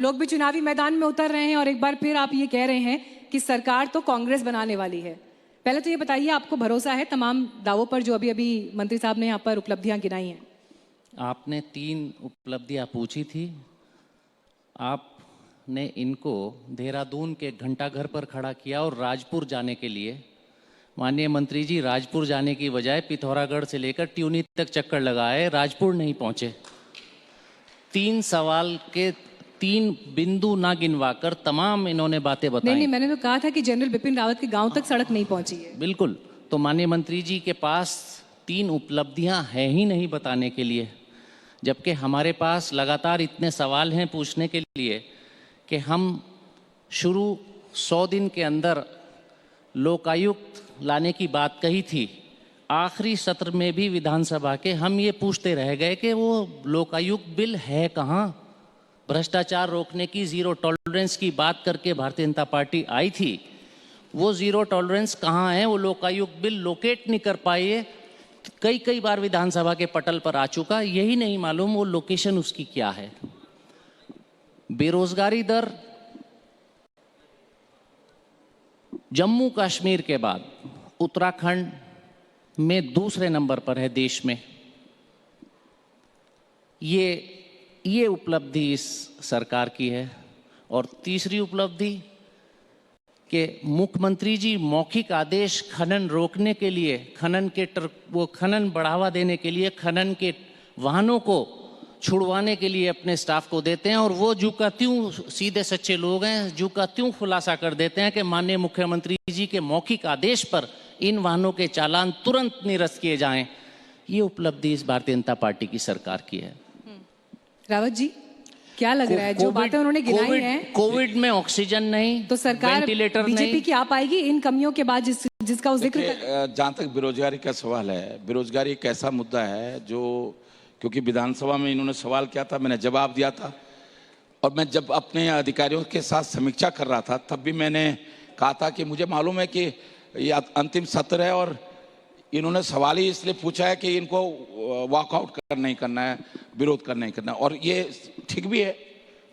लोग भी चुनावी मैदान में उतर रहे हैं और एक बार फिर आप ये कह रहे हैं कि सरकार तो कांग्रेस बनाने वाली है। पहले तो ये बताइए, आपको भरोसा है तमाम दावों पर जो अभी अभी मंत्री साहब ने यहाँ पर उपलब्धियां गिनाई हैं? आपने 3 उपलब्धियां पूछी थी। आपने इनको देहरादून के घंटाघर पर खड़ा किया और राजपुर जाने के लिए, माननीय मंत्री जी, राजपुर जाने की बजाय पिथौरागढ़ से लेकर ट्यूनी तक चक्कर लगाए, राजपुर नहीं पहुंचे। 3 सवाल के 3 बिंदु ना गिनवाकर तमाम इन्होंने बातें बताई। नहीं, मैंने तो कहा था कि जनरल बिपिन रावत के गांव तक सड़क नहीं पहुंची है। बिल्कुल। तो माननीय मंत्री जी के पास 3 उपलब्धियां हैं ही नहीं बताने के लिए, जबकि हमारे पास लगातार इतने सवाल हैं पूछने के लिए कि हम शुरू 100 दिन के अंदर लोकायुक्त लाने की बात कही थी। आखिरी सत्र में भी विधानसभा के हम ये पूछते रह गए कि वो लोकायुक्त बिल है कहाँ। भ्रष्टाचार रोकने की, जीरो टॉलरेंस की बात करके भारतीय जनता पार्टी आई थी। वो जीरो टॉलरेंस कहाँ है? वो लोकायुक्त बिल लोकेट नहीं कर पाए। कई बार विधानसभा के पटल पर आ चुका, यही नहीं मालूम वो लोकेशन उसकी क्या है। बेरोजगारी दर जम्मू कश्मीर के बाद उत्तराखंड में दूसरे नंबर पर है देश में। ये उपलब्धि इस सरकार की है। और तीसरी उपलब्धि कि मुख्यमंत्री जी मौखिक आदेश खनन रोकने के लिए, खनन बढ़ावा देने के लिए, खनन के वाहनों को छुड़वाने के लिए अपने स्टाफ को देते हैं, और वो जू का त्यों सीधे सच्चे लोग हैं, जू का त्यों खुलासा कर देते हैं कि माननीय मुख्यमंत्री जी के मौखिक आदेश पर इन वाहनों के चालान तुरंत निरस्त किए जाएं। ये उपलब्धि इस भारतीय जनता पार्टी की सरकार की है। रावत जी, क्या लग रहा है जो बातें उन्होंने गिनाई हैं? कोविड में ऑक्सीजन नहीं, तो सरकार वेंटिलेटर बीजेपी की आ पाएगी इन कमियों के बाद जिसका वो जिक्र जहाँ तक बेरोजगारी का सवाल है, बेरोजगारी एक ऐसा मुद्दा है जो, क्योंकि विधानसभा में इन्होंने सवाल किया था, मैंने जवाब दिया था, और मैं जब अपने अधिकारियों के साथ समीक्षा कर रहा था तब भी मैंने कहा था कि मुझे मालूम है कि ये अंतिम सत्र है और इन्होंने सवाल ही इसलिए पूछा है कि इनको वॉकआउट नहीं करना है, विरोध करना नहीं करना है। और ये ठीक भी है,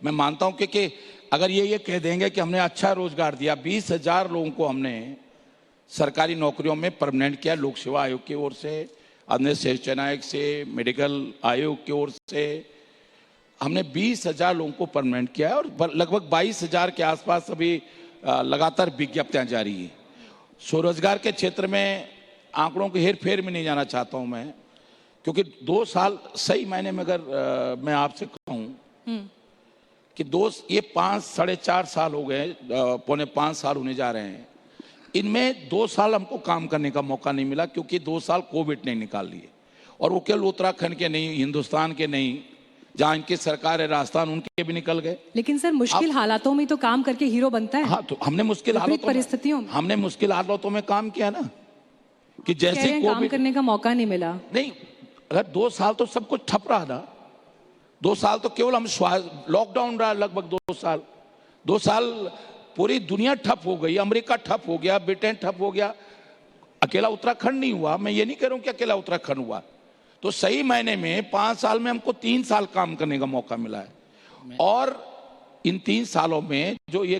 मैं मानता हूं कि अगर ये कह देंगे कि हमने अच्छा रोजगार दिया, 20,000 लोगों को हमने सरकारी नौकरियों में परमानेंट किया, लोक सेवा आयोग की ओर से, अन्य सेशन आयोग से, मेडिकल आयोग की ओर से हमने 20,000 लोगों को परमानेंट किया है, और लगभग 22,000 के आसपास अभी लगातार विज्ञप्तियां जारी हैं। स्वरोजगार के क्षेत्र में आंकड़ों के हेर फेर में नहीं जाना चाहता हूं मैं, क्योंकि 2 साल सही मायने में अगर मैं आपसे कहूं कि ये 5 साढ़े 4 साल हो गए, पौने 5 साल होने जा रहे हैं, इनमें 2 साल हमको काम करने का मौका नहीं मिला, क्योंकि 2 साल कोविड ने निकाल लिए। और वो केवल उत्तराखंड के नहीं, हिंदुस्तान के नहीं, जहाँ इनकी सरकार है राजस्थान, उनके भी निकल गए। लेकिन सर, मुश्किल हालातों में तो काम करके हीरो बनता है। हाँ, तो हमने मुश्किल हालातों में काम किया ना, कि जैसे काम करने का मौका नहीं मिला। नहीं, अगर 2 साल तो सब कुछ ठप रहा था। 2 साल तो केवल हम लॉकडाउन रहा, लगभग 2 साल पूरी दुनिया ठप हो गई, अमेरिका ठप हो गया, ब्रिटेन ठप हो गया, अकेला उत्तराखंड नहीं हुआ। मैं ये नहीं कह रहा हूं कि अकेला उत्तराखंड हुआ। तो सही मायने में 5 साल में हमको 3 साल काम करने का मौका मिला है। और इन 3 सालों में जो ये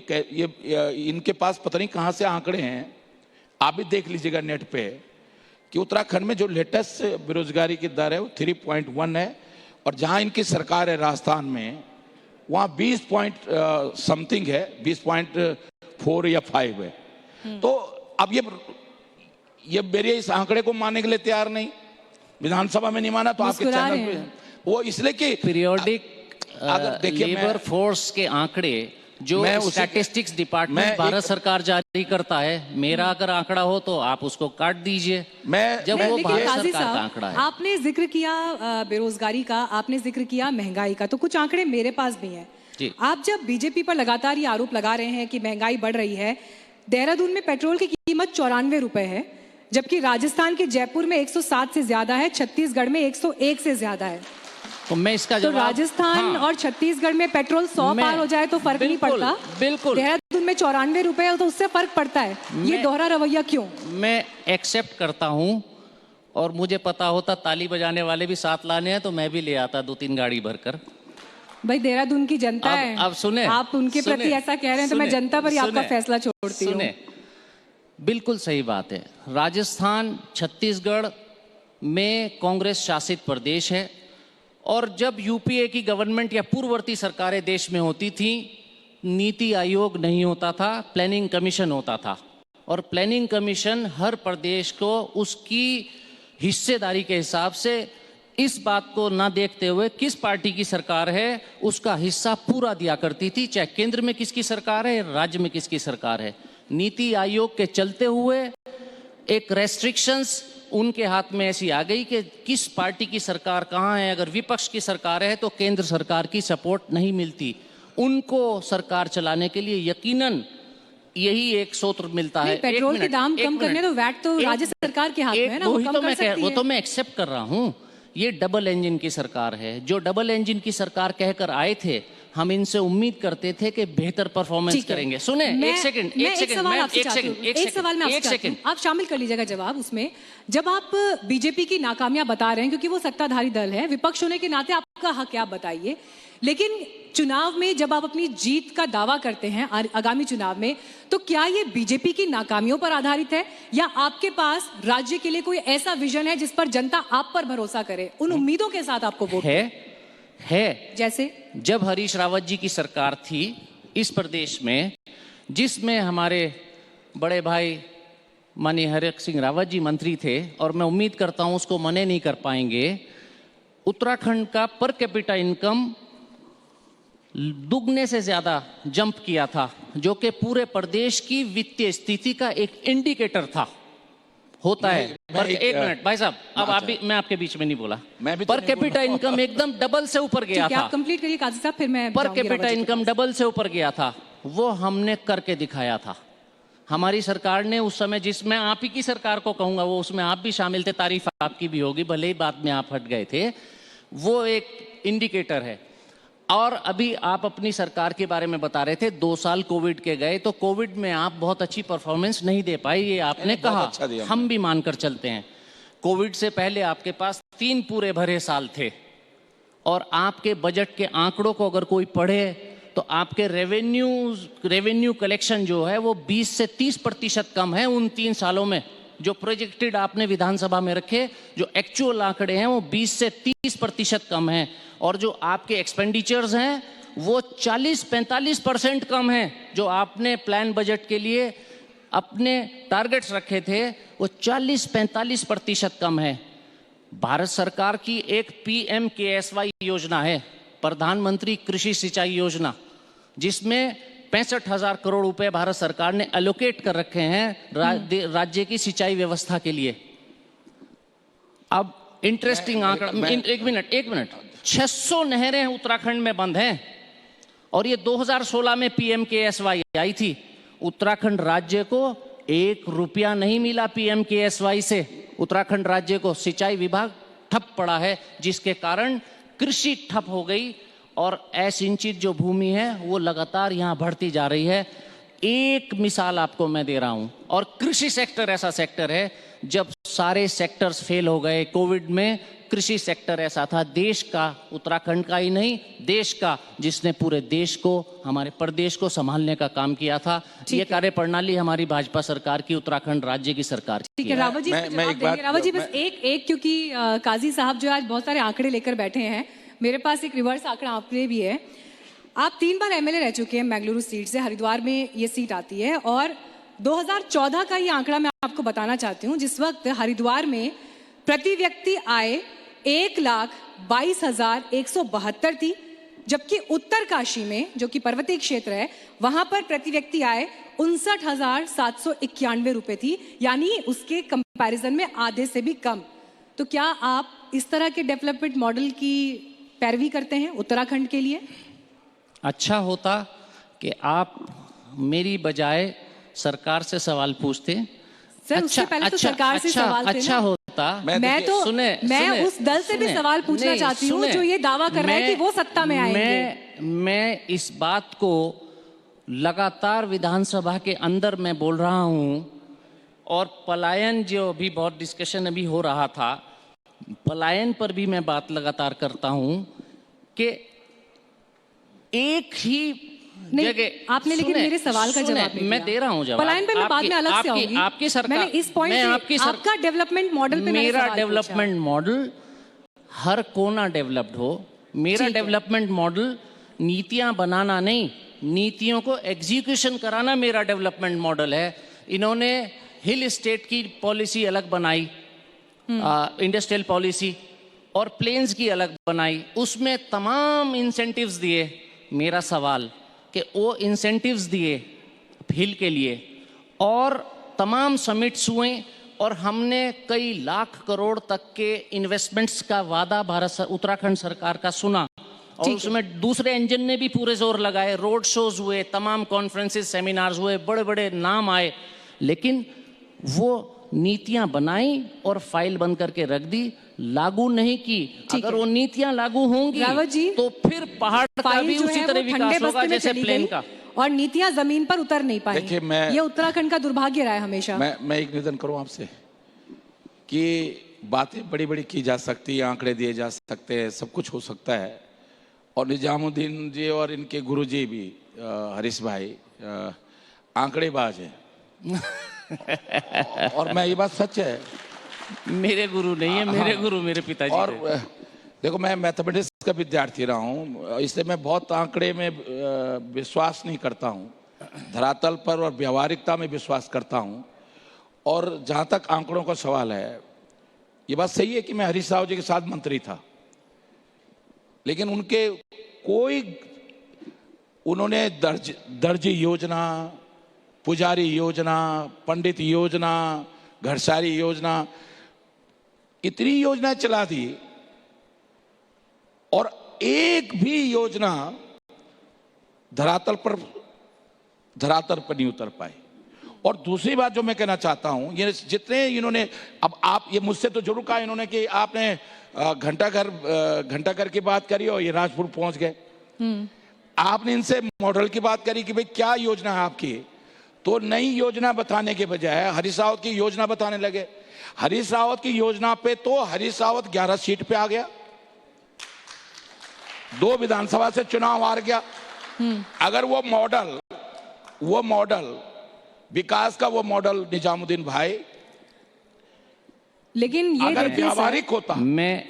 इनके पास पता नहीं कहां से आंकड़े हैं, आप भी देख लीजिएगा नेट पे, कि उत्तराखंड में जो लेटेस्ट बेरोजगारी की दर है वो 3.1 है, और जहां इनकी सरकार है राजस्थान में, वहां 20 पॉइंट समथिंग है, 20.4 या 5 है। तो अब ये मेरे इस आंकड़े को मानने के लिए तैयार नहीं, विधानसभा में नहीं माना तो आपके चैनल पे वो इसलिए कि पीरियोडिक लेबर फोर्स के आंकड़े जो स्टैटिस्टिक्स डिपार्टमेंट भारत सरकार जारी करता है, मेरा अगर आंकड़ा हो तो आप उसको काट दीजिए। जब वो भारत सरकार का आंकड़ा है। आपने जिक्र किया बेरोजगारी का, आपने जिक्र किया महंगाई का, तो कुछ आंकड़े मेरे पास भी हैं। आप जब बीजेपी पर लगातार ये आरोप लगा रहे हैं कि महंगाई बढ़ रही है, देहरादून में पेट्रोल की कीमत 94 रुपए है, जबकि राजस्थान के जयपुर में 107 से ज्यादा है, छत्तीसगढ़ में 101 से ज्यादा है। तो मैं इसका जवाब, राजस्थान और छत्तीसगढ़ में पेट्रोल 100 पार हो जाए तो फर्क नहीं पड़ता, बिल्कुल। देहरादून में 94 रुपए हो तो उससे फर्क पड़ता है। ये दोहरा रवैया क्यों? मैं एक्सेप्ट करता हूं, और मुझे पता होता ताली बजाने वाले भी साथ लाने हैं तो मैं भी ले आता 2-3 गाड़ी भरकर। भाई देहरादून की जनता है। अब सुने, आप उनके सुने, प्रति ऐसा कह रहे हैं तो मैं सुने, जनता पर ही आपका सुने, फैसला छोड़ती हूँ। सुने, बिल्कुल सही बात है। राजस्थान, छत्तीसगढ़ में कांग्रेस शासित प्रदेश है, और जब यूपीए की गवर्नमेंट या पूर्ववर्ती सरकारें देश में होती थी, नीति आयोग नहीं होता था, प्लानिंग कमीशन होता था, और प्लानिंग कमीशन हर प्रदेश को उसकी हिस्सेदारी के हिसाब से इस बात को ना देखते हुए किस पार्टी की सरकार है उसका हिस्सा पूरा दिया करती थी, चाहे केंद्र में किसकी सरकार है, राज्य में किसकी सरकार है। नीति आयोग के चलते हुए एक रेस्ट्रिक्शंस उनके हाथ में ऐसी आ गई कि किस पार्टी की सरकार कहाँ है। अगर विपक्ष की सरकार है तो केंद्र सरकार की सपोर्ट नहीं मिलती, उनको सरकार चलाने के लिए यकीनन यही एक सूत्र मिलता है। पेट्रोल के दाम कम करने तो वैट तो राज्य सरकार के हाथ में है ना, वो कम कर सकती है। वो तो मैं एक्सेप्ट कर रहा हूँ, ये डबल इंजन की सरकार है। जो डबल इंजन की सरकार कहकर आए थे, हम इनसे उम्मीद करते थे कि बेहतर परफॉर्मेंस करेंगे। सुने, एक सेकंड, आप शामिल कर लीजिएगा जवाब उसमें। जब आप बीजेपी की नाकामियां बता रहे हैं, क्योंकि वो सत्ताधारी दल है, विपक्ष होने के नाते आपका हक है, आप बताइए। लेकिन चुनाव में जब आप अपनी जीत का दावा करते हैं आगामी चुनाव में, तो क्या ये बीजेपी की नाकामियों पर आधारित है, या आपके पास राज्य के लिए कोई ऐसा विजन है जिस पर जनता आप पर भरोसा करे, उन उम्मीदों के साथ आपको वोट है? जैसे जब हरीश रावत जी की सरकार थी इस प्रदेश में, जिसमें हमारे बड़े भाई माननीय हरक सिंह रावत जी मंत्री थे, और मैं उम्मीद करता हूं उसको मने नहीं कर पाएंगे, उत्तराखंड का पर कैपिटा इनकम दुगने से ज्यादा जंप किया था, जो कि पूरे प्रदेश की वित्तीय स्थिति का एक इंडिकेटर था, होता है। पर एक मिनट भाई साहब, अब आप भी, मैं आपके बीच में नहीं बोला, पर कैपिटा इनकम एकदम डबल से ऊपर गया था। आप कंप्लीट करिए काजी साहब, फिर मैं पर कैपिटा इनकम डबल से ऊपर गया था, वो हमने करके दिखाया था। हमारी सरकार ने उस समय, जिसमें आप ही की सरकार को कहूंगा, वो उसमें आप भी शामिल थे, तारीफ आपकी भी होगी, भले ही बाद में आप हट गए थे, वो एक इंडिकेटर है। और अभी आप अपनी सरकार के बारे में बता रहे थे, 2 साल कोविड के गए, तो कोविड में आप बहुत अच्छी परफॉर्मेंस नहीं दे पाई, ये आपने कहा, अच्छा हम भी मानकर चलते हैं। कोविड से पहले आपके पास 3 पूरे भरे साल थे, और आपके बजट के आंकड़ों को अगर कोई पढ़े तो आपके रेवेन्यू कलेक्शन जो है वो 20 से 30% कम है उन 3 सालों में। जो प्रोजेक्टेड आपने विधानसभा में रखे, जो एक्चुअल आंकड़े हैं वो 20 से 30% कम हैं, और जो आपके एक्सपेंडिचर्स हैं वो 40-45% कम हैं। जो आपने प्लान बजट के लिए अपने टारगेट्स रखे थे वो 40-45% कम है। भारत सरकार की एक PMKSY योजना है, प्रधानमंत्री कृषि सिंचाई योजना, जिसमें 65,000 करोड़ रुपए भारत सरकार ने एलोकेट कर रखे हैं राज्य की सिंचाई व्यवस्था के लिए। अब इंटरेस्टिंग आंकड़ा, एक मिनट, 600 नहरें उत्तराखंड में बंद हैं, और ये 2016 में PMKSY आई थी। उत्तराखंड राज्य को 1 रुपया नहीं मिला PMKSY से। उत्तराखंड राज्य को सिंचाई विभाग ठप पड़ा है, जिसके कारण कृषि ठप हो गई, और असिंचित जो भूमि है वो लगातार यहाँ बढ़ती जा रही है। एक मिसाल आपको मैं दे रहा हूँ, और कृषि सेक्टर ऐसा सेक्टर है, जब सारे सेक्टर्स फेल हो गए कोविड में, कृषि सेक्टर ऐसा था देश का, उत्तराखंड का ही नहीं देश का, जिसने पूरे देश को, हमारे प्रदेश को संभालने का काम किया था। ये कार्य प्रणाली हमारी भाजपा सरकार की, उत्तराखंड राज्य की सरकार की। ठीक है रावत जी, रावत जी बस एक क्योंकि काजी साहब जो आज बहुत सारे आंकड़े लेकर बैठे हैं, मेरे पास एक रिवर्स आंकड़ा आपके लिए भी है। आप 3 बार MLA रह चुके हैं बेंगलुरु सीट से, हरिद्वार में ये सीट आती है, और 2014 का ये आंकड़ा मैं आपको बताना चाहती हूँ, जिस वक्त हरिद्वार में प्रति व्यक्ति आय 1,22,172 थी, जबकि उत्तरकाशी में, जो कि पर्वतीय क्षेत्र है, वहां पर प्रति व्यक्ति आय 59,791 रुपए थी, यानी उसके कंपैरिजन में आधे से भी कम। तो क्या आप इस तरह के डेवलपमेंट मॉडल की पैरवी करते हैं उत्तराखंड के लिए? अच्छा होता कि आप मेरी बजाय सरकार से सवाल पूछते। सर, उससे पहले तो सरकार से सवाल थे अच्छा ना? होता। मैं उस दल से भी सवाल पूछना चाहती हूँ जो ये दावा कर रहा है कि वो सत्ता में आएंगे। मैं इस बात को लगातार विधानसभा के अंदर मैं बोल रहा हूँ, और पलायन जो अभी बहुत डिस्कशन अभी हो रहा था, पलायन पर भी मैं बात लगातार करता हूँ कि एक ही नहीं, जगह आपने लेकिन सुने, मेरे सवाल का सुने, जवाब नहीं मैं दिया। दे रहा हूं जवाब। पलायन पे मैं बाद में अलग से आऊंगी। आपकी सरकार, मैंने इस पॉइंट मैं पे आपकी आपका डेवलपमेंट मॉडल पे मेरा सवाल डेवलपमेंट मॉडल हर कोना डेवलप्ड हो। मेरा ठीक है। डेवलपमेंट मॉडल नीतियां बनाना नहीं, नीतियों को एग्जीक्यूशन कराना मेरा डेवलपमेंट मॉडल है। इन्होंने हिल स्टेट की पॉलिसी अलग बनाई, इंडस्ट्रियल पॉलिसी, और प्लेन्स की अलग बनाई, उसमें तमाम इंसेंटिव्स दिए। मेरा सवाल कि वो इंसेंटिव्स दिए हिल के लिए, और तमाम समिट्स हुए, और हमने कई लाख करोड़ तक के इन्वेस्टमेंट्स का वादा उत्तराखंड सरकार का सुना, और उसमें दूसरे इंजन ने भी पूरे जोर लगाए। रोड शोज हुए, तमाम कॉन्फ्रेंसेस, सेमिनार्स हुए, बड़े बड़े नाम आए, लेकिन वो नीतियां बनाई और फाइल बंद करके रख दी, लागू नहीं की। अगर वो नीतियां लागू होंगी रावत जी, तो फिर पहाड़ का भी उसी तरह विकास होगा जैसे प्लेन का। और नीतियां जमीन पर उतर नहीं पाई। देखिए, ये उत्तराखंड का दुर्भाग्य रहा है हमेशा। मैं एक निवेदन करूं आपसे कि बातें बड़ी बड़ी की जा सकती है, आंकड़े दिए जा सकते हैं, सब कुछ हो सकता है, और निजामुद्दीन जी और इनके गुरुजी भी हरीश भाई आंकड़ेबाज हैं। और मैं, ये बात सच है, मेरे गुरु नहीं है, मेरे गुरु मेरे पिताजी और थे। देखो, मैं मैथमेटिक्स का विद्यार्थी रहा हूँ, इसलिए मैं बहुत आंकड़े में विश्वास नहीं करता हूँ, धरातल पर और व्यवहारिकता में विश्वास करता हूँ। और जहाँ तक आंकड़ों का सवाल है, ये बात सही है कि मैं हरीश राव जी के साथ मंत्री था, लेकिन उन्होंने दर्जी योजना, पुजारी योजना, पंडित योजना, घरसारी योजना, इतनी योजना चला दी, और एक भी योजना धरातल पर नहीं उतर पाई। और दूसरी बात जो मैं कहना चाहता हूं, ये जितने इन्होंने, अब आप ये मुझसे तो जरूर कहा इन्होंने कि आपने घंटाघर की बात करी और ये राजपुर पहुंच गए। आपने इनसे मॉडल की बात करी कि भाई क्या योजना है आपकी, तो नई योजना बताने के बजाय हरीश रावत की योजना बताने लगे। हरीश रावत की योजना पे तो हरीश रावत 11 सीट पे आ गया, 2 विधानसभा से चुनाव हार गया। अगर वो मॉडल विकास का, वो मॉडल निजामुद्दीन भाई, लेकिन ये अगर देखिए व्यावहारिक होता,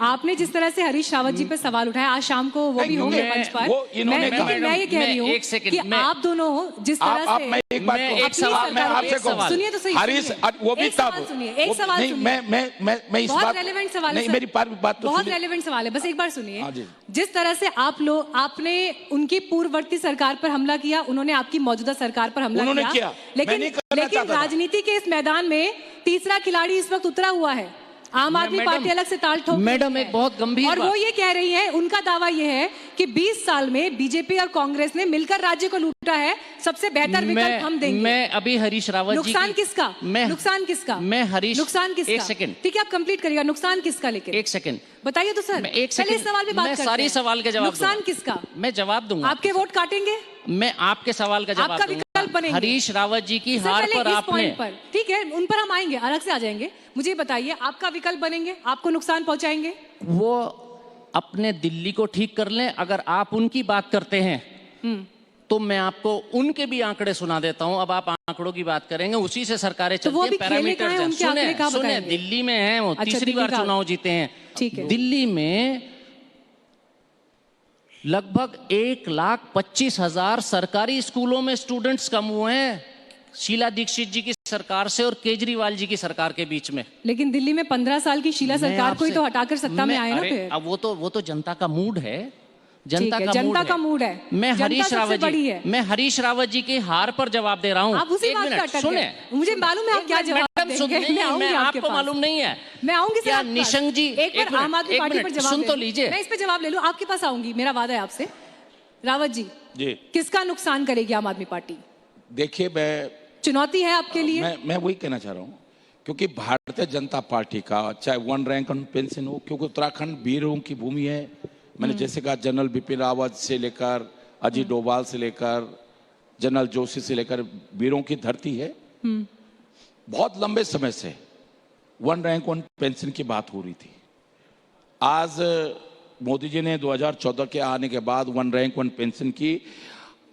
आपने जिस तरह से हरीश रावत जी पे सवाल उठाया, आज शाम को वो भी होंगे मंच पर। मैं ये कह रही हूँ कि आप दोनों जिस तरह से, मैं एक बात मैं आपसे कहूं, सुनिए तो सही, हरीश वो भी तब सुनिए, एक सवाल नहीं, मैं इस बहुत बात, रेलेवेंट सवाल है, नहीं मेरी बात तो बहुत रेलेवेंट सवाल है, बस एक बार सुनिए। हाँ जी। जिस तरह से आपने उनकी पूर्ववर्ती सरकार पर हमला किया, उन्होंने आपकी मौजूदा सरकार पर हमला किया, लेकिन राजनीति के इस मैदान में तीसरा खिलाड़ी इस वक्त उतरा हुआ है, आम आदमी पार्टी अलग से ताल ठोक। मैडम, एक बहुत गंभीर और वो ये कह रही है, उनका दावा ये है कि 20 साल में बीजेपी और कांग्रेस ने मिलकर राज्य को लूटा है, सबसे बेहतर विकल्प हम देंगे। मैं अभी हरीश रावत जी नुकसान किसका? नुकसान किसका? मैं हरीश, नुकसान किसका? एक सेकंड, ठीक है, आप कंप्लीट करिएगा। नुकसान किसका? लेकिन एक सेकंड बताइए तो सर, एक सेकंड, इस सवाल पे बात करते हैं। सारी सवाल के जवाब, नुकसान किसका? मैं जवाब दूंगा। आपके वोट काटेंगे, मैं आपके सवाल का जवाब आपका विकल्प बनेंगे। हरीश रावत जी की हार पर आपने, ठीक है, उन पर हम आएंगे, अलग से आ जाएंगे। मुझे बताइए, आपका विकल्प बनेंगे, आपको नुकसान पहुंचाएंगे? वो अपने दिल्ली को ठीक कर लें। अगर आप उनकी बात करते हैं तो मैं आपको उनके भी आंकड़े सुना देता हूं। अब आप आंकड़ों की बात करेंगे, उसी से सरकारें चलती हैं, पैरामीटर सुने, दिल्ली में हैं वो, तीसरी बार चुनाव जीते हैं। दिल्ली में लगभग 1,25,000 सरकारी स्कूलों में स्टूडेंट्स कम हुए हैं, शीला दीक्षित जी की सरकार से और केजरीवाल जी की सरकार के बीच में। लेकिन दिल्ली में 15 साल की शीला सरकार को ही तो हटाकर सत्ता में आए ना फिर। अब वो तो जनता का मूड है, जनता का मूड है। मैं हरीश रावत जी की हार पर जवाब दे रहा हूँ। आप उसी बात पर सुने, मुझे मालूम है आप क्या जवाब देंगे। मैं आपको मालूम नहीं है, मैं आऊंगी क्या निशंक जी? एक बार आम आदमी पार्टी पर जवाब सुन तो लीजिए, मैं इस पे जवाब ले लूं, आपके पास आऊंगी, मेरा वादा है आपसे। रावत जी, किसका नुकसान करेगी आम आदमी पार्टी? देखिए, मैं, चुनौती है आपके लिए। मैं वही कहना चाह रहा हूँ, क्योंकि भारतीय जनता पार्टी का चाहे 1 रैंक ऑन पेंशन हो, क्योंकि उत्तराखंड वीरों की भूमि है। मैंने जैसे कहा, जनरल बिपिन रावत से लेकर अजीत डोभाल से लेकर जनरल जोशी से लेकर वीरों की धरती है। बहुत लंबे समय से 1 रैंक ऑन पेंशन की बात हो रही थी। आज मोदी जी ने 2014 के आने के बाद वन रैंक वन पेंशन की।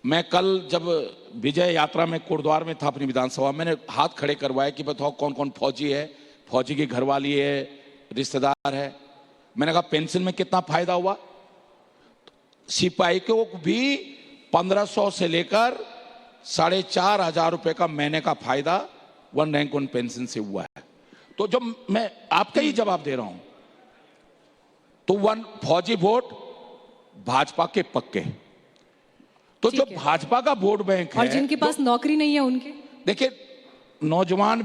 मैं कल जब विजय यात्रा में कोटद्वार में था अपनी विधानसभा, मैंने हाथ खड़े करवाए कि बताओ कौन कौन फौजी है, फौजी की घरवाली है, रिश्तेदार है। मैंने कहा पेंशन में कितना फायदा हुआ। सिपाही को भी 1500 से लेकर 4,500 रुपए का महीने का फायदा वन रैंक वन पेंशन से हुआ है। तो जब मैं आपका ही जवाब दे रहा हूं, तो वन फौजी वोट भाजपा के पक्के, तो जो भाजपा का वोट बैंक है और जिनके पास नौकरी नहीं है उनके, देखिए नौजवान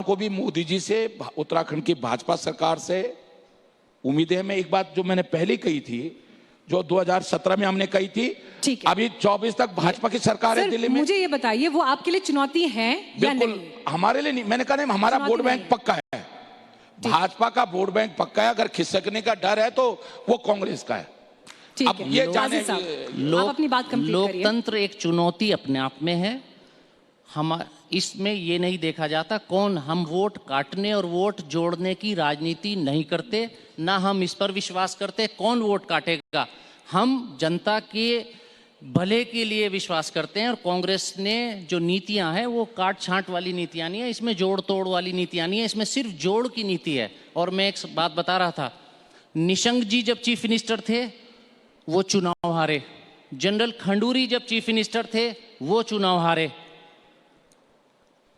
को भी मोदी जी से, उत्तराखंड की भाजपा सरकार से उम्मीदें। मैं एक बात जो मैंने पहले कही थी, जो 2017 में हमने कही थी, अभी 24 तक भाजपा की सरकार है दिल्ली में। मुझे ये बताइए वो आपके लिए चुनौती है या नहीं? हमारे लिए नहीं, मैंने कहा नहीं, हमारा वोट बैंक पक्का है, भाजपा का वोट बैंक पक्का है। अगर खिसकने का डर है तो वो कांग्रेस का है। अब ये जाने आप अपनी बात कंप्लीट करिए। लोकतंत्र एक चुनौती अपने आप में है। हम इसमें ये नहीं देखा जाता कौन, हम वोट काटने और वोट जोड़ने की राजनीति नहीं करते, ना हम इस पर विश्वास करते कौन वोट काटेगा। हम जनता के भले के लिए विश्वास करते हैं, और कांग्रेस ने जो नीतियां हैं वो काट छांट वाली नीतियां नहीं है, इसमें जोड़ तोड़ वाली नीतियां नहीं है, इसमें सिर्फ जोड़ की नीति है। और मैं एक बात बता रहा था, निशंक जी जब चीफ मिनिस्टर थे वो चुनाव हारे, जनरल खंडूरी जब चीफ मिनिस्टर थे वो चुनाव हारे,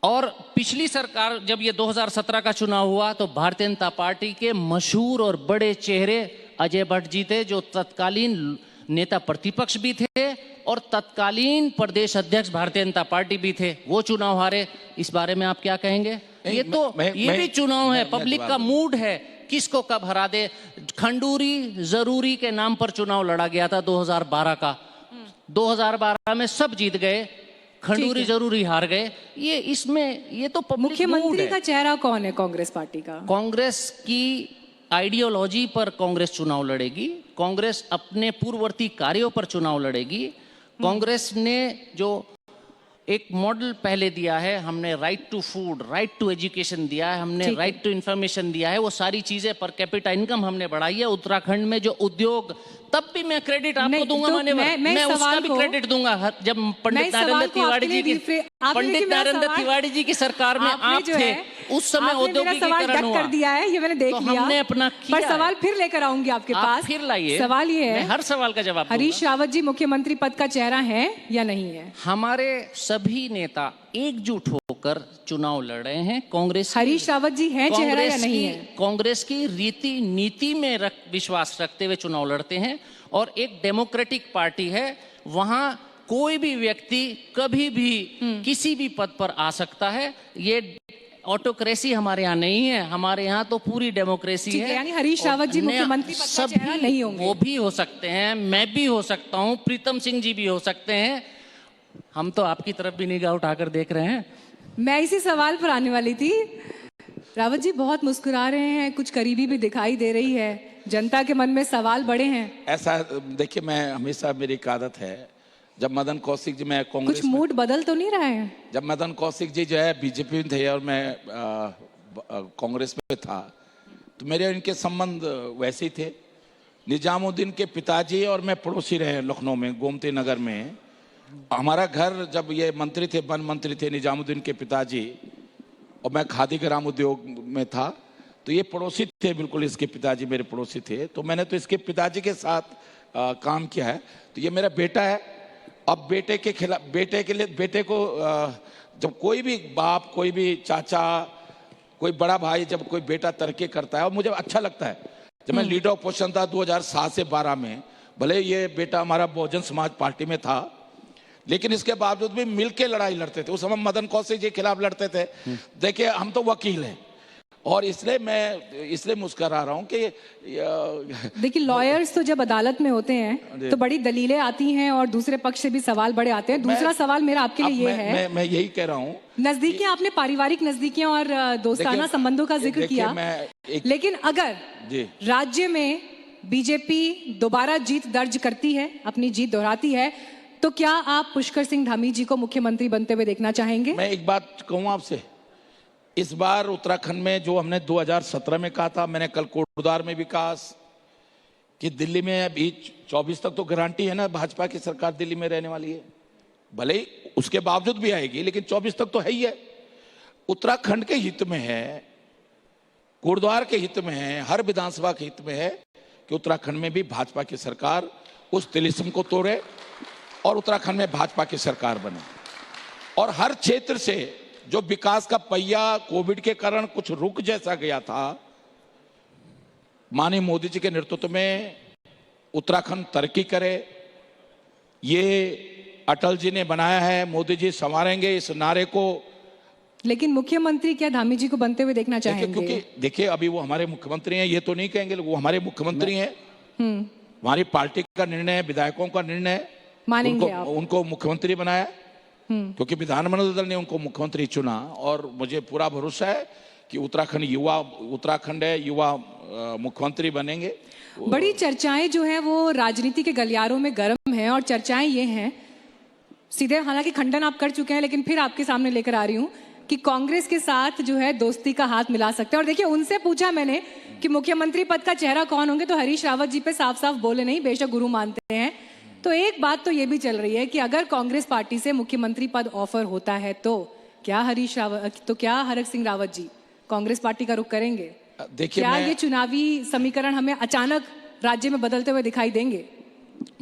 और पिछली सरकार जब ये 2017 का चुनाव हुआ तो भारतीय जनता पार्टी के मशहूर और बड़े चेहरे अजय भट्ट जी थे, जो तत्कालीन नेता प्रतिपक्ष भी थे और तत्कालीन प्रदेश अध्यक्ष भारतीय जनता पार्टी भी थे, वो चुनाव हारे। इस बारे में आप क्या कहेंगे? ये भी चुनाव है, पब्लिक का मूड है, किसको कब हरा दे। खंडूरी जरूरी के नाम पर चुनाव लड़ा गया था 2012 का, 2012 में सब जीत गए, खंडूरी जरूरी हार गए। ये तो मुख्यमंत्री का चेहरा कौन है कांग्रेस पार्टी का? कांग्रेस की आइडियोलॉजी पर कांग्रेस चुनाव लड़ेगी, कांग्रेस अपने पूर्ववर्ती कार्यों पर चुनाव लड़ेगी। कांग्रेस ने जो एक मॉडल पहले दिया है, हमने right to food, right to education दिया है, हमने राइट टू इंफॉर्मेशन दिया है, वो सारी चीजें, पर कैपिटा इनकम हमने बढ़ाई है। उत्तराखंड में जो उद्योग, तब भी मैं क्रेडिट आपको दूंगा, मैं उसका भी क्रेडिट दूंगा। जब पंडित नरेंद्र तिवारी जी की सरकार में आप थे, उस समय औद्योगिकीकरण हुआ, कर दिया है, ये मैंने देख तो लिया। हमने अपना किया। पर सवाल फिर लेकर आऊंगी आपके पास, फिर लाइए। सवाल ये है, हर सवाल का जवाब हरीश रावत जी मुख्यमंत्री पद का चेहरा है या नहीं है? हमारे सभी नेता एकजुट होकर चुनाव लड़ रहे हैं। कांग्रेस, हरीश रावत जी हैं चेहरा या नहीं है? कांग्रेस की रीति नीति में विश्वास रखते हुए चुनाव लड़ते हैं, और एक डेमोक्रेटिक पार्टी है, वहां कोई भी व्यक्ति कभी भी किसी भी पद पर आ सकता है। ये ऑटोक्रेसी हमारे यहाँ नहीं है, हमारे यहाँ तो पूरी डेमोक्रेसी है। यानी हरीश रावत जी मुख्यमंत्री पद का चेहरा नहीं होंगे? वो भी हो सकते हैं, मैं भी हो सकता हूँ, प्रीतम सिंह जी भी हो सकते हैं। हम तो आपकी तरफ भी निगाह उठाकर देख रहे हैं। मैं इसी सवाल पर आने वाली थी। रावत जी बहुत मुस्कुरा रहे हैं, कुछ करीबी भी दिखाई दे रही है, जनता के मन में सवाल बड़े हैं। ऐसा देखिए, मैं हमेशा, मेरी एक आदत है, जब मदन कौशिक जी, मैं कांग्रेस, कुछ मूड बदल तो नहीं रहा है? जब मदन कौशिक जी जो है बीजेपी में थे और मैं कांग्रेस में था, तो मेरे इनके संबंध वैसे ही थे। निजामुद्दीन के पिताजी और मैं पड़ोसी रहे लखनऊ में, गोमती नगर में। हमारा घर, जब ये मंत्री थे, वन मंत्री थे निजामुद्दीन के पिताजी, और मैं खादी ग्राम उद्योग में था, तो ये पड़ोसी थे बिल्कुल, इसके पिताजी मेरे पड़ोसी थे। तो मैंने तो इसके पिताजी के साथ काम किया है। तो ये मेरा बेटा है। अब बेटे के खिलाफ, बेटे को जब कोई भी बाप, कोई भी चाचा, कोई बड़ा भाई, जब कोई बेटा तरक्की करता है, और मुझे अच्छा लगता है। जब मैं लीडर ऑपोजिशन था 2007 से 12 में, भले ये बेटा हमारा बहुजन समाज पार्टी में था, लेकिन इसके बावजूद भी मिलके लड़ाई लड़ते थे। उस समय मदन कौशिक जी के खिलाफ लड़ते थे। देखिए, हम तो वकील हैं, और इसलिए मुस्कुरा रहा हूं कि देखिए, लॉयर्स तो जब अदालत में होते हैं तो बड़ी दलीलें आती हैं और दूसरे पक्ष से भी सवाल बड़े आते हैं। दूसरा सवाल मेरा आपके लिए ये है, मैं यही कह रहा हूं, नजदीकियां, आपने पारिवारिक नजदीकियां और दोस्ताना संबंधों का जिक्र किया, लेकिन अगर राज्य में बीजेपी दोबारा जीत दर्ज करती है, अपनी जीत दोहराती है, तो क्या आप पुष्कर सिंह धामी जी को मुख्यमंत्री बनते हुए देखना चाहेंगे? मैं एक बात कहूं आपसे, इस बार उत्तराखंड में जो हमने 2017 में कहा था, मैंने कल कोटद्वार में भी कहा कि दिल्ली में अभी 24 तक तो गारंटी है ना भाजपा की सरकार दिल्ली में रहने वाली है, भले ही उसके बावजूद भी आएगी, लेकिन 24 तक तो है ही है। उत्तराखंड के हित में है, कोटद्वार के हित में है, हर विधानसभा के हित में है कि उत्तराखंड में भी भाजपा की सरकार उस तिलिस्म को तोड़े और उत्तराखंड में भाजपा की सरकार बने। और हर क्षेत्र से जो विकास का पहिया कोविड के कारण कुछ रुक जैसा गया था, माननीय मोदी जी के नेतृत्व में उत्तराखंड तरक्की करे, ये अटल जी ने बनाया है, मोदी जी संवारेंगे इस नारे को। लेकिन मुख्यमंत्री क्या धामी जी को बनते हुए देखना चाहेंगे? क्योंकि देखिए अभी वो हमारे मुख्यमंत्री हैं, ये तो नहीं कहेंगे, वो हमारे मुख्यमंत्री हैं, हमारी पार्टी का निर्णय है, विधायकों का निर्णय है, मानेंगे उनको मुख्यमंत्री बनाया, क्योंकि विधानमंडल दल ने उनको मुख्यमंत्री चुना। और मुझे पूरा भरोसा है कि उत्तराखंड है, युवा मुख्यमंत्री बनेंगे। बड़ी चर्चाएं जो है वो राजनीति के गलियारों में गर्म है, और चर्चाएं ये हैं, सीधे हालांकि खंडन आप कर चुके हैं, लेकिन फिर आपके सामने लेकर आ रही हूं कि कांग्रेस के साथ जो है दोस्ती का हाथ मिला सकते हैं। और देखिए, उनसे पूछा मैंने कि मुख्यमंत्री पद का चेहरा कौन होंगे, तो हरीश रावत जी पे साफ साफ बोले नहीं, बेशक गुरु मानते हैं। तो एक बात तो ये भी चल रही है कि अगर कांग्रेस पार्टी से मुख्यमंत्री पद ऑफर होता है तो क्या हरक सिंह रावत जी कांग्रेस पार्टी का रुख करेंगे? देखिए, क्या ये चुनावी समीकरण हमें अचानक राज्य में बदलते हुए दिखाई देंगे?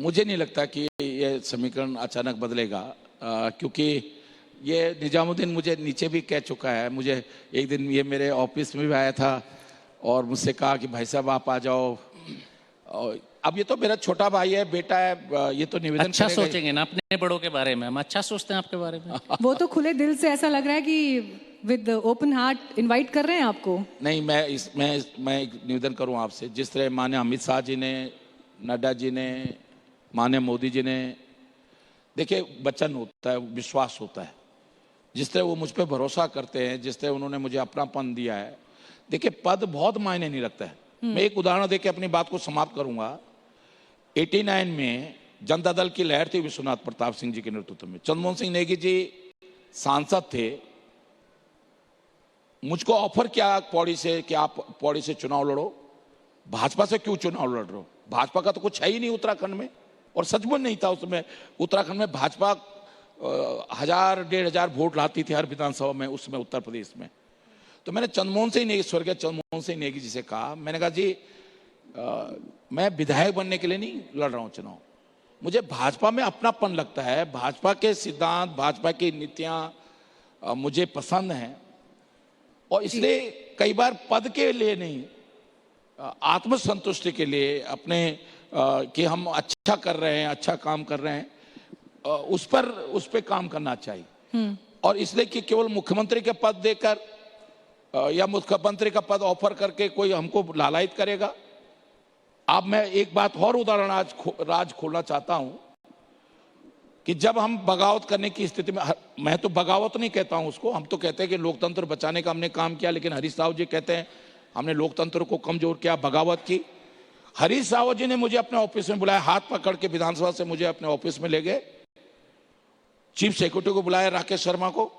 मुझे नहीं लगता कि ये समीकरण अचानक बदलेगा, क्योंकि ये निजामुद्दीन मुझे नीचे भी कह चुका है। मुझे एक दिन ये मेरे ऑफिस में भी आया था और मुझसे कहा कि भाई साहब आप आ जाओ। अब ये तो मेरा छोटा भाई है, बेटा है, ये तो निवेदन अच्छा सोचेंगे ना अपने बड़ों के बारे में, हम अच्छा सोचते हैं आपके बारे में। वो तो खुले दिल से ऐसा लग रहा है कि विद ओपन हार्ट इनवाइट कर रहे हैं आपको। नहीं, मैं एक निवेदन करूं आपसे, जिस तरह माननीय अमित शाह जी ने, नड्डा जी ने, माननीय मोदी जी ने, देखिए वचन होता है, विश्वास होता है, जिस तरह वो मुझ पर भरोसा करते हैं, जिस तरह उन्होंने मुझे अपनापन दिया है। देखिए पद बहुत मायने नहीं रखता है। मैं एक उदाहरण देके अपनी बात को समाप्त करूंगा। 89 में जनता दल की लहर थी विश्वनाथ प्रताप सिंह जी के नेतृत्व में, चंद्रमोहन सिंह नेगी जी सांसद थे। मुझको ऑफर किया पौड़ी से कि आप पौड़ी से चुनाव लड़ो। भाजपा से क्यों चुनाव लड़ रहे हो? भाजपा का तो कुछ है ही नहीं उत्तराखंड में, और सचमुच नहीं था उसमें। उत्तराखंड में भाजपा 1000-1500 वोट लाती थी हर विधानसभा में उसमें, उत्तर प्रदेश में। तो मैंने स्वर्गीय चंद्रमोहन सिंह नेगी जी से कहा, मैंने कहा जी मैं विधायक बनने के लिए नहीं लड़ रहा हूं चुनाव, मुझे भाजपा में अपनापन लगता है, भाजपा के सिद्धांत, भाजपा की नीतियां मुझे पसंद हैं, और इसलिए कई बार पद के लिए नहीं, आत्मसंतुष्टि के लिए, अपने कि हम अच्छा कर रहे हैं, अच्छा काम कर रहे हैं, उस पर काम करना चाहिए। और इसलिए कि केवल मुख्यमंत्री के पद देकर या मुख्यमंत्री का पद ऑफर करके कोई हमको लालायित करेगा। अब मैं एक बात और उदाहरण राज खोलना चाहता हूं कि जब हम बगावत करने की स्थिति में, मैं तो बगावत नहीं कहता हूं उसको, हम तो कहते हैं कि लोकतंत्र बचाने का हमने काम किया, लेकिन हरीश रावत जी कहते हैं हमने लोकतंत्र को कमजोर किया, बगावत की। हरीश रावत जी ने मुझे अपने ऑफिस में बुलाया, हाथ पकड़ के विधानसभा से मुझे अपने ऑफिस में ले गए, चीफ सेक्रेटरी को बुलाया राकेश शर्मा को,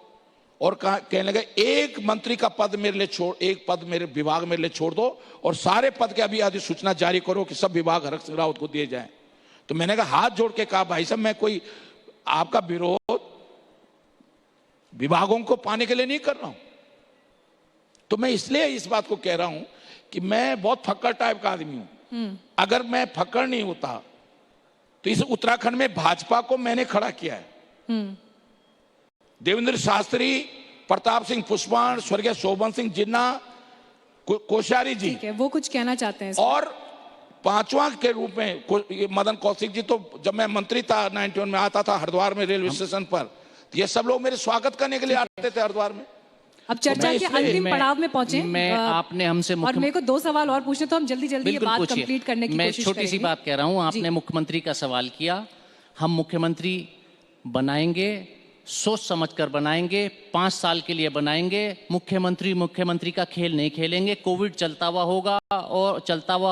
और कहने लगे एक मंत्री का पद मेरे लिए छोड़, एक पद मेरे विभाग मेरे लिए छोड़ दो, और सारे पद के अभी अधिसूचना जारी करो कि सब विभाग हरक सिंह रावत को दिए जाएं। तो मैंने कहा, हाथ जोड़ के कहा, भाई साहब मैं कोई आपका विरोध विभागों को पाने के लिए नहीं कर रहा हूं। तो मैं इसलिए इस बात को कह रहा हूं कि मैं बहुत फक्कड़ टाइप का आदमी हूं। अगर मैं फक्कड़ नहीं होता तो इस उत्तराखंड में भाजपा को मैंने खड़ा किया है। देवेंद्र शास्त्री, प्रताप सिंह पुष्पन, स्वर्गीय शोभन सिंह जिन्ना, कोश्यारी जी, वो कुछ कहना चाहते हैं, और पांचवा के रूप में मदन कौशिक जी। तो जब मैं मंत्री था 91 में, आता था हरिद्वार में रेलवे स्टेशन पर, तो ये सब लोग मेरे स्वागत करने के लिए आते थे हरिद्वार में। अब चर्चा के अंतिम पड़ाव में पहुंचे, आपने हमसे और मेरे को 2 सवाल और पूछने, तो हम जल्दी ये बात कंप्लीट करने की कोशिश करेंगे। मैं छोटी सी बात कह रहा हूं, आपने मुख्यमंत्री का सवाल किया, हम मुख्यमंत्री बनाएंगे, सोच समझकर बनाएंगे, 5 साल के लिए बनाएंगे। मुख्यमंत्री का खेल नहीं खेलेंगे। कोविड चलता हुआ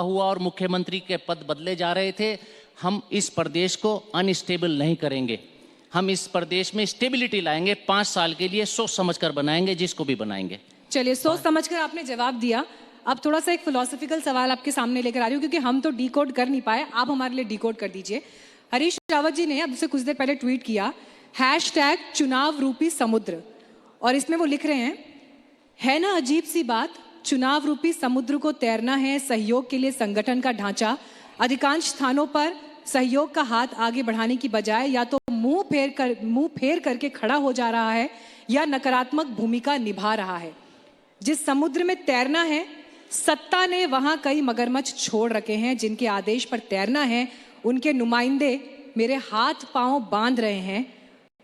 हुआ और मुख्यमंत्री के पद बदले जा रहे थे। हम इस प्रदेश को अनस्टेबल नहीं करेंगे, हम इस प्रदेश में स्टेबिलिटी लाएंगे। 5 साल के लिए सोच समझकर बनाएंगे, जिसको भी बनाएंगे। चलिए, सोच समझकर आपने जवाब दिया। अब थोड़ा सा एक फिलोसॉफिकल सवाल आपके सामने लेकर आ रही हूँ, क्योंकि हम तो डिकोड कर नहीं पाए, आप हमारे लिए डिकोड कर दीजिए। हरीश रावत जी ने अब से कुछ देर पहले ट्वीट किया #चुनाव रूपी समुद्र, और इसमें वो लिख रहे हैं, है ना अजीब सी बात, चुनाव रूपी समुद्र को तैरना है, सहयोग के लिए संगठन का ढांचा अधिकांश स्थानों पर सहयोग का हाथ आगे बढ़ाने की बजाय या तो मुंह फेर करके खड़ा हो जा रहा है या नकारात्मक भूमिका निभा रहा है। जिस समुद्र में तैरना है, सत्ता ने वहां कई मगरमच्छ छोड़ रखे हैं, जिनके आदेश पर तैरना है उनके नुमाइंदे मेरे हाथ पांव बांध रहे हैं।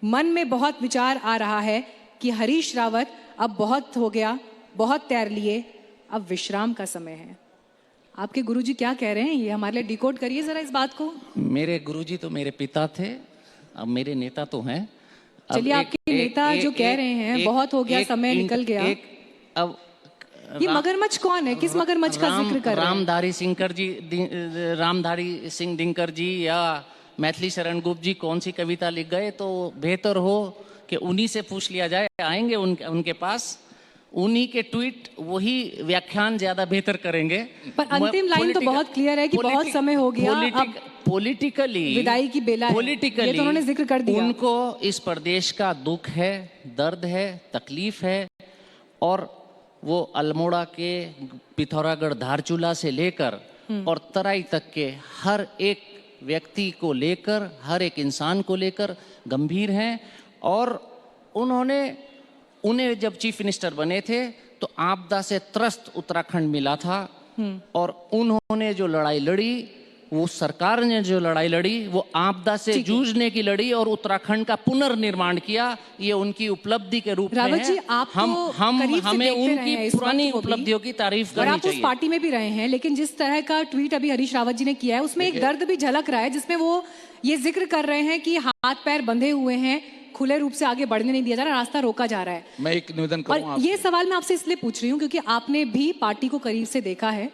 मन में बहुत विचार आ रहा है कि हरीश रावत अब बहुत हो गया, बहुत तैर लिए, अब विश्राम का समय है। आपके गुरुजी क्या कह रहे हैं, ये हमारे लिए डिकोड करिए जरा इस बात को। मेरे गुरुजी तो मेरे पिता थे, अब मेरे नेता तो हैं। चलिए, आपके नेता जो कह रहे हैं बहुत हो गया, समय निकल गया, अब ये मगरमच्छ कौन है, किस मगरमच्छ का जिक्र कर रहे हैं? रामधारी सिंह दिनकर जी या मैथिली शरण गुप्त जी कौन सी कविता लिख गए, तो बेहतर हो कि उन्हीं से पूछ लिया जाए। आएंगे उनके पास, उन्हीं के ट्वीट वही व्याख्यान ज्यादा बेहतर करेंगे। पर अंतिम लाइन तो बहुत क्लियर है कि बहुत समय हो गया, अब पॉलिटिकली विदाई की बेला है, ये तो उन्होंने जिक्र कर दिया। उनको इस प्रदेश का दुख है, दर्द है, तकलीफ है, और वो अल्मोड़ा के पिथौरागढ़ धारचूला से लेकर और तराई तक के हर एक व्यक्ति को लेकर, हर एक इंसान को लेकर गंभीर हैं। और उन्हें जब चीफ मिनिस्टर बने थे तो आपदा से त्रस्त उत्तराखंड मिला था, और उन्होंने जो लड़ाई लड़ी, वो सरकार ने जो लड़ाई लड़ी, वो आपदा से जूझने की लड़ी और उत्तराखंड का पुनर्निर्माण किया। ये उनकी उपलब्धि के रूप में है। हमें उनकी पुरानी उपलब्धियों की तारीफ करनी चाहिए। आप उस पार्टी में भी रहे हैं, लेकिन जिस तरह का ट्वीट अभी हरीश रावत जी ने किया है, उसमें एक दर्द भी झलक रहा है, जिसमें वो ये जिक्र कर रहे हैं कि हाथ पैर बंधे हुए हैं, खुले रूप से आगे बढ़ने नहीं दिया जा रहा, रास्ता रोका जा रहा है। मैं एक निवेदन करूं, और ये सवाल मैं आपसे इसलिए पूछ रही हूँ क्योंकि आपने भी पार्टी को करीब से देखा है।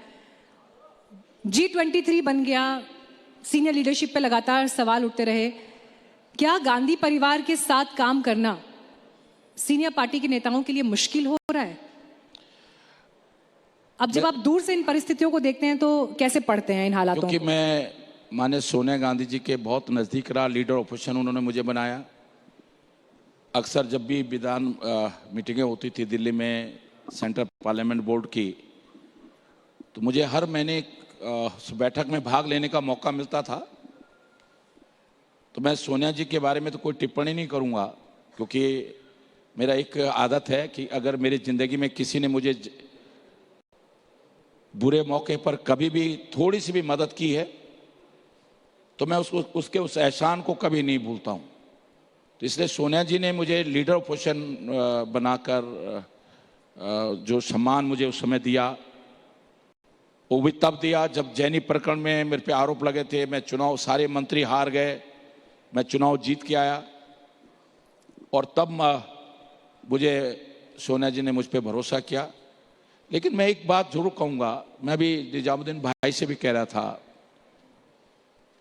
G23 बन गया, सीनियर लीडरशिप पे लगातार सवाल उठते रहे। क्या गांधी परिवार के साथ काम करना सीनियर पार्टी के नेताओं के लिए मुश्किल हो रहा है? अब जब आप दूर से इन परिस्थितियों को देखते हैं तो कैसे पढ़ते हैं इन हालातों को? क्योंकि मैं माननीय सोनिया गांधी जी के बहुत नजदीक रहा, लीडर ऑपोजिशन उन्होंने मुझे बनाया। अक्सर जब भी विधान मीटिंगें होती थी दिल्ली में सेंट्रल पार्लियामेंट बोर्ड की, तो मुझे हर महीने उस बैठक में भाग लेने का मौका मिलता था। तो मैं सोनिया जी के बारे में तो कोई टिप्पणी नहीं करूंगा, क्योंकि मेरा एक आदत है कि अगर मेरी जिंदगी में किसी ने मुझे बुरे मौके पर कभी भी थोड़ी सी भी मदद की है, तो मैं उसके उस एहसान को कभी नहीं भूलता हूं। तो इसलिए सोनिया जी ने मुझे लीडर ऑपोजिशन बनाकर जो सम्मान मुझे उस समय दिया, वो भी तब दिया जब जैनी प्रकरण में मेरे पे आरोप लगे थे। मैं चुनाव, सारे मंत्री हार गए, मैं चुनाव जीत के आया, और तब मुझे सोनिया जी ने मुझ पे भरोसा किया। लेकिन मैं एक बात जरूर कहूँगा, मैं भी निजामुद्दीन भाई से भी कह रहा था,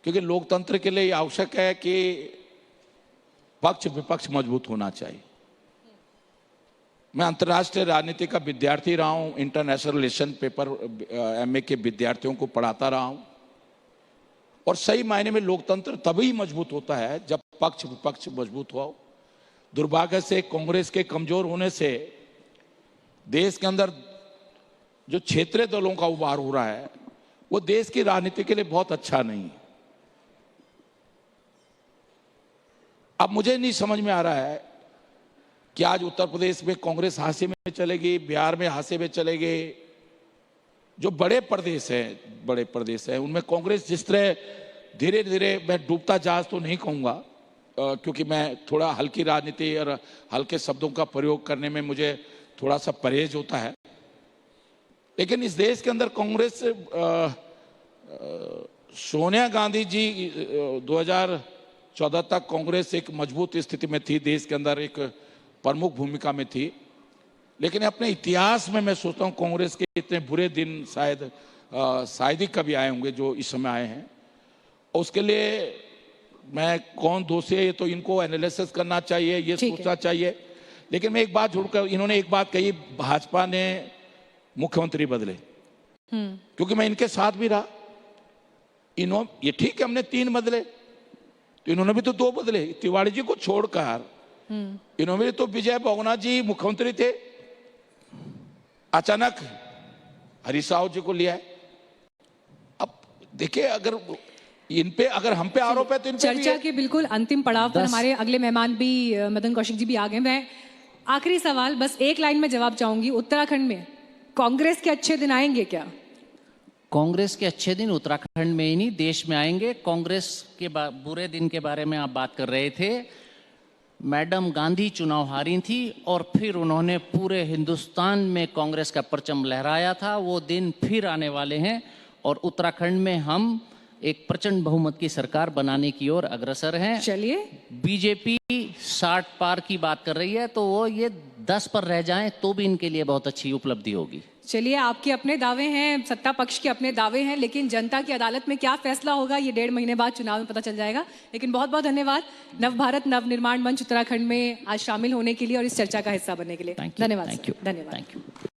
क्योंकि लोकतंत्र के लिए आवश्यक है कि पक्ष विपक्ष मजबूत होना चाहिए। मैं अंतर्राष्ट्रीय राजनीति का विद्यार्थी रहा हूं, इंटरनेशनल रिलेशन पेपर MA के विद्यार्थियों को पढ़ाता रहा हूं, और सही मायने में लोकतंत्र तभी मजबूत होता है जब पक्ष विपक्ष मजबूत हो। दुर्भाग्य से कांग्रेस के कमजोर होने से देश के अंदर जो क्षेत्रीय दलों का उभार हो रहा है, वो देश की राजनीति के लिए बहुत अच्छा नहीं है। अब मुझे नहीं समझ में आ रहा है कि आज उत्तर प्रदेश में कांग्रेस हाशिए में चलेगी, बिहार में हाशिए में चलेगी। जो बड़े प्रदेश हैं उनमें कांग्रेस जिस तरह धीरे धीरे, मैं डूबता जहाज तो नहीं कहूँगा, क्योंकि मैं थोड़ा हल्की राजनीति और हल्के शब्दों का प्रयोग करने में मुझे थोड़ा सा परहेज होता है, लेकिन इस देश के अंदर कांग्रेस, सोनिया गांधी जी 2014 तक कांग्रेस एक मजबूत स्थिति में थी, देश के अंदर एक प्रमुख भूमिका में थी। लेकिन अपने इतिहास में मैं सोचता हूँ कांग्रेस के इतने बुरे दिन शायद ही कभी आए होंगे जो इस समय आए हैं। और उसके लिए मैं कौन दोषी है, ये तो इनको एनालिसिस करना चाहिए, ये सोचना चाहिए। लेकिन मैं एक बात छोड़कर, इन्होंने एक बात कही, भाजपा ने मुख्यमंत्री बदले, क्योंकि मैं इनके साथ भी रहा। ये ठीक है, हमने 3 बदले, तो इन्होंने भी तो 2 बदले। तिवारी जी को छोड़कर इन्होंने तो, विजय बहुगुणा जी मुख्यमंत्री थे, अचानक हरीश रावत जी को लिया है। अब देखिए, अगर इन पे, अगर हम पे आरोप है तो इन पे भी चर्चा है। के बिल्कुल अंतिम पड़ाव पर हमारे अगले मेहमान भी मदन कौशिक जी भी आ गए। मैं आखिरी सवाल, बस एक लाइन में जवाब चाहूंगी। उत्तराखंड में कांग्रेस के अच्छे दिन आएंगे क्या? कांग्रेस के अच्छे दिन उत्तराखंड में ही नहीं, देश में आएंगे। कांग्रेस के बुरे दिन के बारे में आप बात कर रहे थे। मैडम गांधी चुनाव हारी थी और फिर उन्होंने पूरे हिंदुस्तान में कांग्रेस का परचम लहराया था। वो दिन फिर आने वाले हैं और उत्तराखंड में हम एक प्रचंड बहुमत की सरकार बनाने की ओर अग्रसर हैं। चलिए, बीजेपी 60 पार की बात कर रही है, तो वो ये 10 पर रह जाएं तो भी इनके लिए बहुत अच्छी उपलब्धि होगी। चलिए, आपके अपने दावे हैं, सत्ता पक्ष के अपने दावे हैं, लेकिन जनता की अदालत में क्या फैसला होगा ये 1.5 महीने बाद चुनाव में पता चल जाएगा। लेकिन बहुत बहुत धन्यवाद नव भारत नव निर्माण मंच उत्तराखंड में आज शामिल होने के लिए और इस चर्चा का हिस्सा बनने के लिए। धन्यवाद। Thank you. धन्यवाद। Thank you.